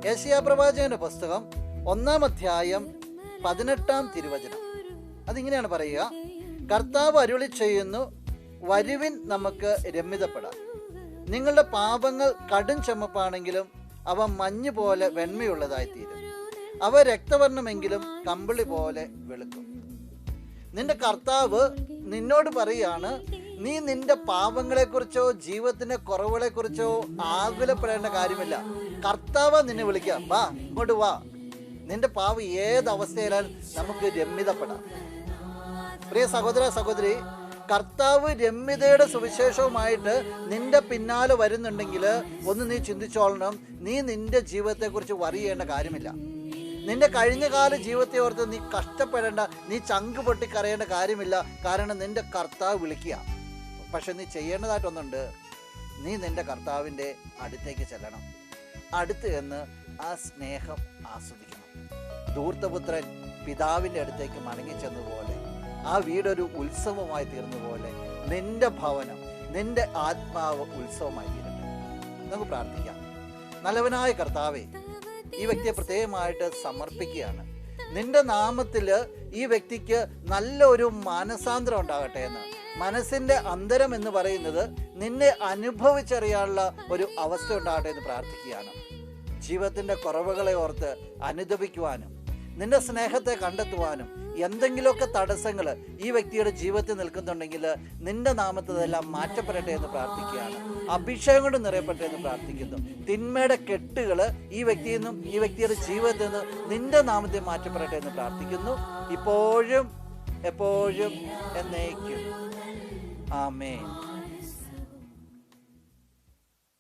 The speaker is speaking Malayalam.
യെശയ്യാ പ്രവാചകന്റെ പുസ്തകം 1-ാം അധ്യായം 18-ാം തിരുവചനം. അതിങ്ങനെയാണ് പറയുക: കർത്താവ് അരുളി ചെയ്യുന്നു, വരുവിൻ, നമുക്ക് രമ്യതപ്പെടാം. നിങ്ങളുടെ പാപങ്ങൾ കടും ചുമപ്പാണെങ്കിലും അവ മഞ്ഞ് പോലെ വെണ്മയുള്ളതായിത്തീരും. അവ രക്തവർണ്ണമെങ്കിലും കമ്പിളി പോലെ വെളുക്കും. നിന്റെ കർത്താവ് നിന്നോട് പറയാണ്, നീ നിന്റെ പാപങ്ങളെക്കുറിച്ചോ ജീവിതത്തിന്റെ കുറവുകളെക്കുറിച്ചോ ആകുലപ്പെടേണ്ട കാര്യമില്ല. കർത്താവ് നിന്നെ വിളിക്കാം, വാ, ഇങ്ങോട്ട് വാ. നിന്റെ പാവം ഏതവസ്ഥയിലായാലും നമുക്ക് രമ്യതപ്പെടാം. പ്രിയ സഹോദര സഹോദരി, കർത്താവ് രമ്യതയുടെ സുവിശേഷവുമായിട്ട് നിന്റെ പിന്നാലെ വരുന്നുണ്ടെങ്കിൽ ഒന്ന് നീ ചിന്തിച്ചോളണം, നീ നിന്റെ ജീവിതത്തെക്കുറിച്ച് വറി ചെയ്യേണ്ട കാര്യമില്ല. നിന്റെ കഴിഞ്ഞകാല ജീവിതത്തെ ഓർത്ത് നീ കഷ്ടപ്പെടേണ്ട, നീ ചങ്ക് പൊട്ടിക്കറിയേണ്ട കാര്യമില്ല. കാരണം നിന്റെ കർത്താവ് വിളിക്കുക. പക്ഷെ നീ ചെയ്യേണ്ടതായിട്ടൊന്നുണ്ട്, നീ നിന്റെ കർത്താവിൻ്റെ അടുത്തേക്ക് ചെല്ലണം. അടുത്ത് എന്ന് ആ സ്നേഹം ആസ്വദിക്കണം. ധൂർത്തപുത്രൻ പിതാവിൻ്റെ അടുത്തേക്ക് മടങ്ങിച്ചെന്നതുപോലെ, ആ വീടൊരു ഉത്സവമായി തീർന്നതുപോലെ നിന്റെ ഭവനം, നിന്റെ ആത്മാവ് ഉത്സവമായി തീരട്ടെ. നമുക്ക് പ്രാർത്ഥിക്കാം. നല്ലവനായ കർത്താവേ, ഈ വ്യക്തിയെ പ്രത്യേകമായിട്ട് സമർപ്പിക്കുകയാണ്. നിന്റെ നാമത്തിൽ ഈ വ്യക്തിക്ക് നല്ലൊരു മാനസാന്തരം ഉണ്ടാകട്ടെ എന്ന്. മനസ്സിൻ്റെ അന്തരം എന്ന് പറയുന്നത് നിന്നെ അനുഭവിച്ചറിയാനുള്ള ഒരു അവസ്ഥ ഉണ്ടാകട്ടെ എന്ന് പ്രാർത്ഥിക്കുകയാണ്. ജീവിതത്തിൻ്റെ കുറവുകളെ ഓർത്ത് അനുദപിക്കുവാനും നിന്റെ സ്നേഹത്തെ കണ്ടെത്തുവാനും എന്തെങ്കിലുമൊക്കെ തടസ്സങ്ങൾ ഈ വ്യക്തിയുടെ ജീവിതത്തിൽ നിൽക്കുന്നുണ്ടെങ്കിൽ നിന്റെ നാമത്തിലെല്ലാം മാറ്റപ്പെടട്ടെ എന്ന് പ്രാർത്ഥിക്കുകയാണ്. അഭിഷേകം കൊണ്ട് നിറയപ്പെട്ടെ എന്ന് പ്രാർത്ഥിക്കുന്നു. തിന്മയുടെ കെട്ടുകൾ ഈ വ്യക്തിയിൽ നിന്നും ഈ വ്യക്തിയുടെ ജീവിതത്തിൽ നിന്ന് നിന്റെ നാമത്തിൽ മാറ്റപ്പെടട്ടെ എന്ന് പ്രാർത്ഥിക്കുന്നു. ഇപ്പോഴും എപ്പോഴും എന്നേക്കും. ആമേൻ.